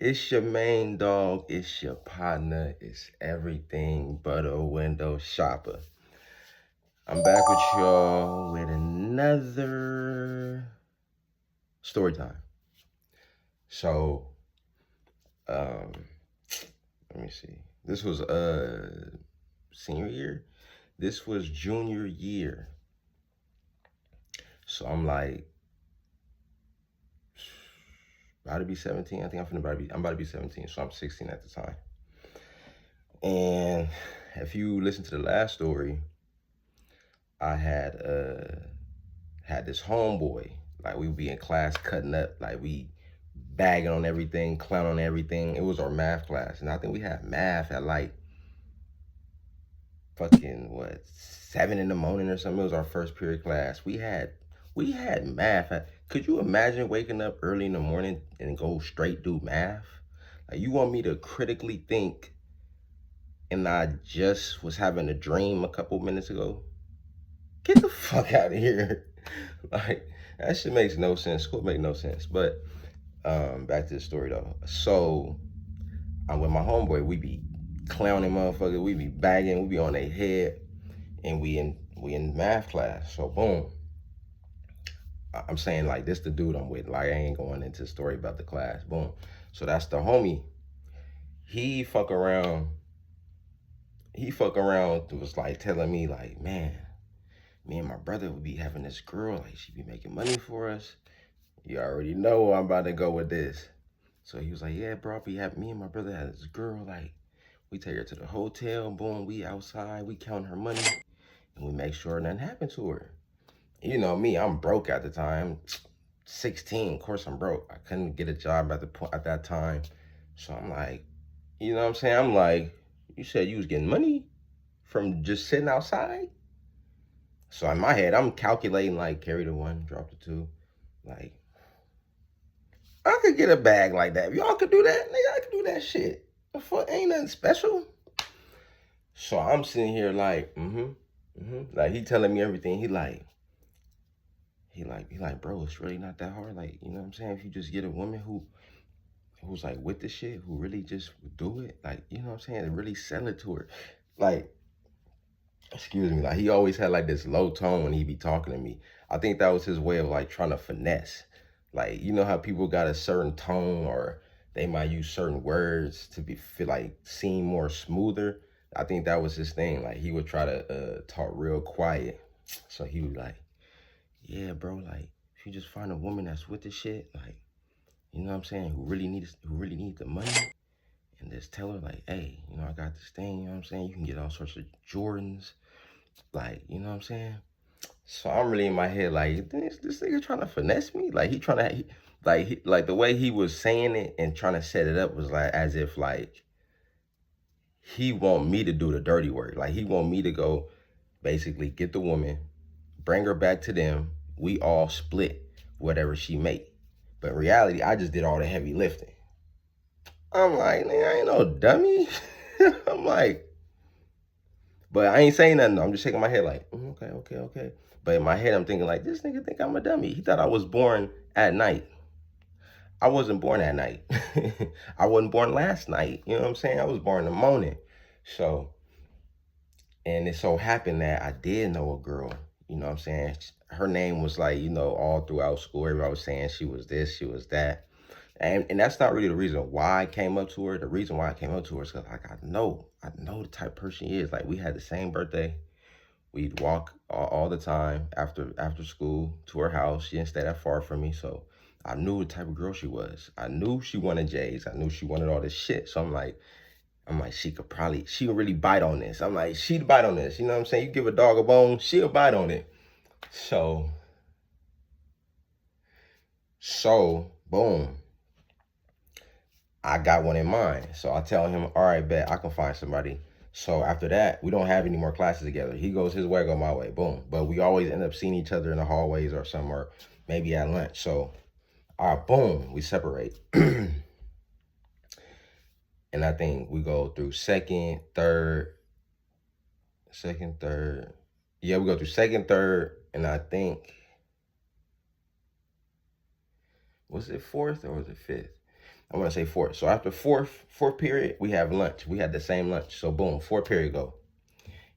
It's your main dog, it's your partner, it's everything but a window shopper. I'm back with y'all with another story time. So, um, let me see. This was senior year. This was junior year. So I'm like about to be 17. I think I'm about to be 17. So I'm 16 at the time. And if you listen to the last story, I had this homeboy. Like we would be in class cutting up, like we bagging on everything, clowning on everything. It was our math class, and I think we had math at like fucking what 7 in the morning or something. It was our first period class. We had math. Could you imagine waking up early in the morning and go straight do math? Like you want me to critically think, and I just was having a dream a couple minutes ago. Get the fuck out of here. Like that shit makes no sense. School make no sense. But back to the story though. So I'm with my homeboy. We be clowning motherfuckers. We be bagging. We be on their head, and we in math class. So boom. I'm saying like this the dude I'm with. Like I ain't going into the story about the class. Boom. So that's the homie. He fuck around. He fuck around. Was like telling me like, man, me and my brother would be having this girl. Like she be making money for us. You already know where I'm about to go with this. So he was like, yeah, bro, we have me and my brother had this girl, like, we take her to the hotel, boom, we outside, we count her money, and we make sure nothing happened to her. You know me, I'm broke at the time. 16, of course I'm broke. I couldn't get a job at that time. So I'm like, you know what I'm saying? I'm like, you said you was getting money from just sitting outside? So in my head, I'm calculating like carry the one, drop the two. Like, I could get a bag like that. If y'all could do that, nigga, I could do that shit. The fuck ain't nothing special. So I'm sitting here like, Like he telling me everything. He like, bro, it's really not that hard. Like, you know what I'm saying? If you just get a woman who's like with the shit, who really just would do it, like, you know what I'm saying? And really sell it to her. Like, excuse me, like he always had like this low tone when he be talking to me. I think that was his way of like trying to finesse. Like, you know how people got a certain tone or they might use certain words to be feel like seem more smoother. I think that was his thing. Like he would try to talk real quiet. So he was like, yeah, bro, like if you just find a woman that's with the shit, like, you know what I'm saying, who really needs the money, and just tell her like, hey, you know, I got this thing, you know what I'm saying? You can get all sorts of Jordans, like, you know what I'm saying? So I'm really in my head like, this nigga trying to finesse me? Like he trying to, like the way he was saying it and trying to set it up was like as if like he want me to do the dirty work. Like he want me to go basically get the woman, bring her back to them. We all split whatever she make. But in reality, I just did all the heavy lifting. I'm like, nigga, I ain't no dummy. I'm like, but I ain't saying nothing. I'm just shaking my head like, okay, okay, okay. But in my head, I'm thinking like, this nigga think I'm a dummy. He thought I was born at night. I wasn't born at night. I wasn't born last night. You know what I'm saying? I was born in the morning. So, and it so happened that I did know a girl. You know what I'm saying? Her name was like, you know, all throughout school, everybody was saying she was this, she was that. And that's not really the reason why I came up to her. The reason why I came up to her is because like I know the type of person she is. Like we had the same birthday. We'd walk all the time after school to her house. She didn't stay that far from me, so I knew the type of girl she was. I knew she wanted J's. I knew she wanted all this shit. So I'm like, she'll really bite on this. I'm like, she'd bite on this. You know what I'm saying? You give a dog a bone, she'll bite on it. So boom, I got one in mind. So I tell him, all right, bet I can find somebody. So after that, we don't have any more classes together. He goes his way, I go my way. Boom. But we always end up seeing each other in the hallways or somewhere, maybe at lunch. So, all right, boom, we separate. And I think we go through second, third. Yeah, we go through second, third, and I think, was it fourth or was it fifth? I want to say fourth. So after fourth period, we have lunch. We had the same lunch. So boom, fourth period go.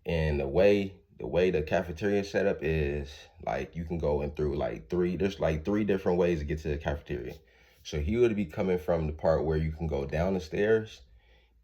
And the way the cafeteria setup is like you can go in through like there's like three different ways to get to the cafeteria. So he would be coming from the part where you can go down the stairs,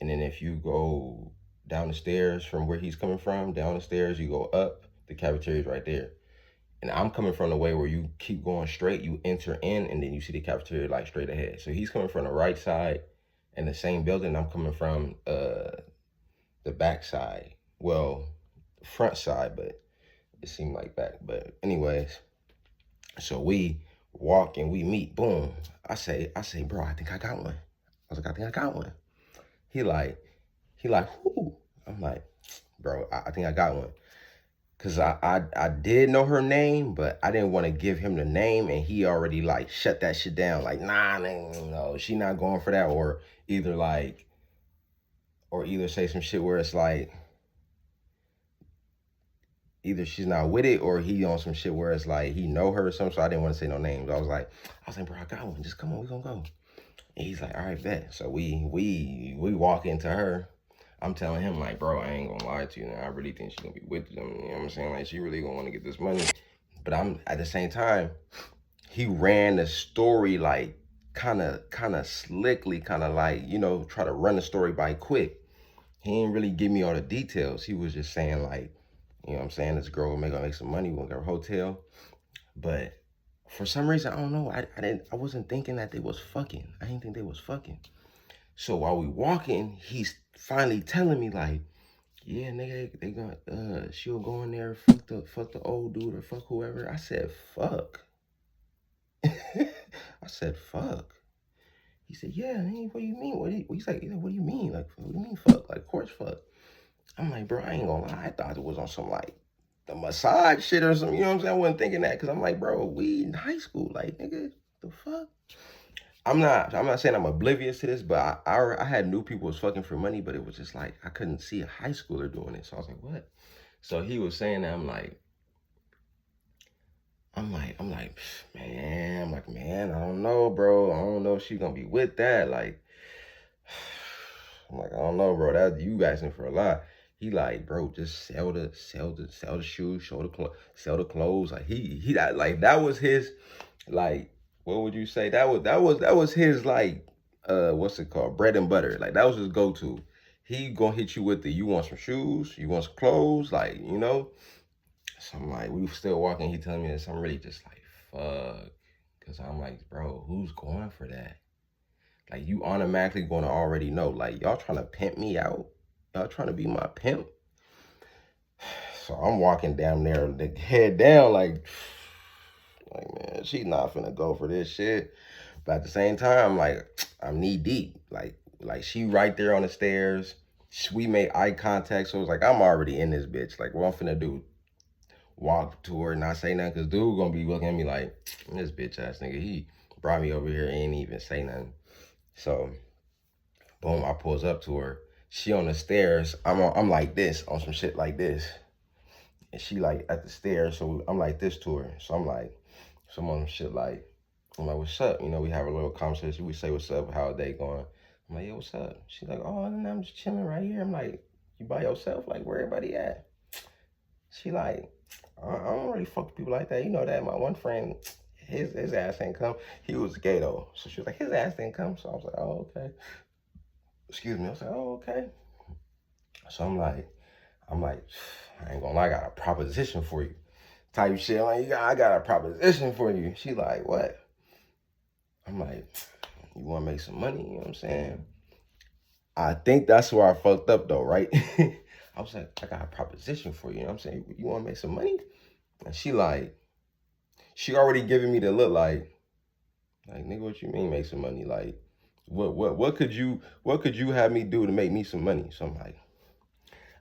and then if you go down the stairs from where he's coming from, down the stairs, you go up, the cafeteria is right there. And I'm coming from the way where you keep going straight, you enter in, and then you see the cafeteria like straight ahead. So he's coming from the right side in the same building. I'm coming from the back side. Well, the front side, but it seemed like back. But anyways, so we walk and we meet. Boom. I say, bro, I think I got one. I was like, I think I got one. He like, who? I'm like, bro, I think I got one. Cause I did know her name, but I didn't want to give him the name, and he already like shut that shit down. Like, nah, no, she not going for that, or either say some shit where it's like, either she's not with it, or he on some shit where it's like he know her or something. So I didn't want to say no names. I was like, bro, I got one. Just come on, we gonna go. And he's like, all right, bet. So we walk into her. I'm telling him, like, bro, I ain't gonna lie to you. I really think she's gonna be with them. You know what I'm saying? Like, she really gonna want to get this money. But I'm at the same time, he ran the story like kind of slickly, kind of like, you know, try to run the story by quick. He didn't really give me all the details. He was just saying like, you know what I'm saying, this girl will make some money, we'll get her a hotel. But for some reason, I don't know, I wasn't thinking that they was fucking. I didn't think they was fucking. So while we walking, he's finally telling me like, yeah, nigga, they gonna she'll go in there, fuck the old dude or fuck whoever. I said, fuck. I said, fuck. He said, yeah, nigga, what do you mean? He's like, what do you mean? Like, what do you mean fuck? Like, of course fuck. I'm like, bro, I ain't gonna lie. I thought it was on some like the massage shit or something. You know what I'm saying? I wasn't thinking that because I'm like, bro, we in high school. Like, nigga, the fuck? I'm not saying I'm oblivious to this, but I had knew people was fucking for money, but it was just like I couldn't see a high schooler doing it. So I was like, what? So he was saying that. I'm like, man, I don't know, bro. I don't know if she's gonna be with that. Like, I'm like, I don't know, bro. That you guys in for a lot. He like, bro, just sell the shoes, sell the clothes. Like that was his, like, what would you say? That was his like, what's it called? Bread and butter. Like that was his go-to. He gonna hit you with the, you want some shoes, you want some clothes, like, you know. So I'm like, we were still walking. He telling me this. I'm really just like, fuck, because I'm like, bro, who's going for that? Like, you automatically gonna already know. Like, y'all trying to pimp me out? Y'all trying to be my pimp? So I'm walking down there, the head down, like, man, she not finna go for this shit. But at the same time, like, I'm knee deep. Like she right there on the stairs. We made eye contact, so it was like, I'm already in this bitch. Like, what I'm finna do? Walk to her, not say nothing, because dude gonna be looking at me like, this bitch ass nigga, he brought me over here and ain't even say nothing. So, boom, I pulls up to her. She on the stairs. I'm like this, on some shit like this. And she like at the stairs, so I'm like this to her. So I'm like, some on some shit like, I'm like, what's up? You know, we have a little conversation. We say, what's up? How are they going? I'm like, yeah, what's up? She's like, oh, I'm just chilling right here. I'm like, you by yourself? Like, where everybody at? She like, I don't really fuck with people like that. You know that. My one friend, his ass ain't come. He was gay though. So she was like, his ass didn't come. So I was like, oh, okay. Excuse me. I was like, oh, okay. So I'm like, I ain't gonna lie, I got a proposition for you. Type shit. Like, I got a proposition for you. She like, what? I'm like, you wanna make some money? You know what I'm saying? I think that's where I fucked up though, right? I was like, I got a proposition for you. You know what I'm saying? You wanna make some money? And she like, she already giving me the look like, nigga, what you mean make some money? Like, what could you have me do to make me some money? So I'm like,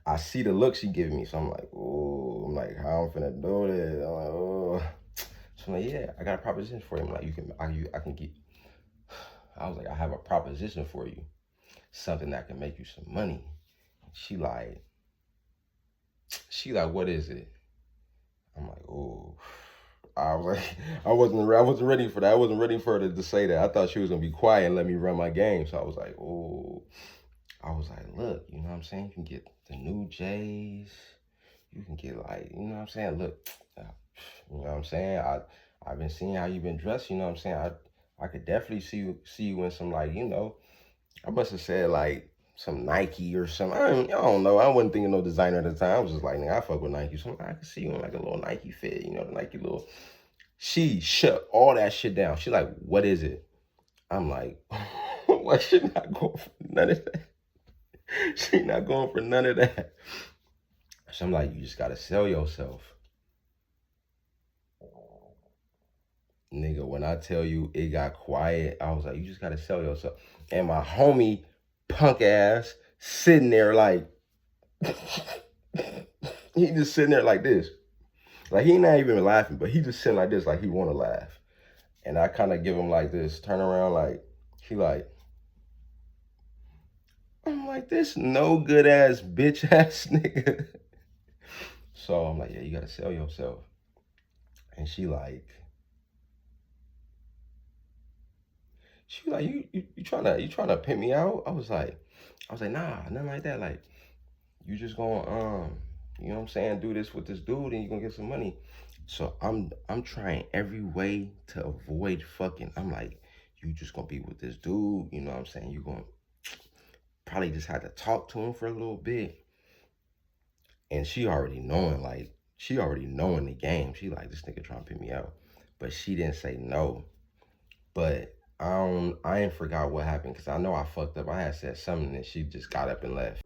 I see the look she giving me. So I'm like, oh, I'm like, how I'm finna do this? I'm like, oh. So I'm like, yeah, I got a proposition for you. I'm like, I can get, I was like, I have a proposition for you. Something that can make you some money. She like, what is it? I'm like, oh. I was like, I wasn't ready for that. I wasn't ready for her to say that. I thought she was gonna be quiet and let me run my game. So I was like, oh, I was like, look, you know what I'm saying? You can get the new J's. You can get like, you know what I'm saying? Look, you know what I'm saying? I've been seeing how you've been dressed. You know what I'm saying? I could definitely see you in some like, you know, I must have said like some Nike or something. I don't know. I wasn't thinking no designer at the time. I was just like, nigga, I fuck with Nike. So I could see you in like a little Nike fit, you know, the Nike little. She shut all that shit down. She like, what is it? I'm like, why she not going for none of that? She not going for none of that. So I'm like, you just gotta sell yourself. Nigga, when I tell you it got quiet, I was like, you just gotta sell yourself. And my homie, punk ass, sitting there like, he just sitting there like this. Like he not even laughing, but he just sitting like this, like he wanna laugh. And I kind of give him like this, turn around like, he like, I'm like, this no good ass bitch ass nigga. So I'm like, yeah, you gotta sell yourself. And she like, you trying to pimp me out? I was like, nah, nothing like that. Like, you just gonna you know what I'm saying, do this with this dude and you gonna get some money. So I'm trying every way to avoid fucking. I'm like, you just gonna be with this dude, you know what I'm saying? You gonna probably just had to talk to him for a little bit. And she already knowing, like, she already knowing the game. She like, this nigga trying to pick me out. But she didn't say no. But I ain't forgot what happened because I know I fucked up. I had said something and she just got up and left.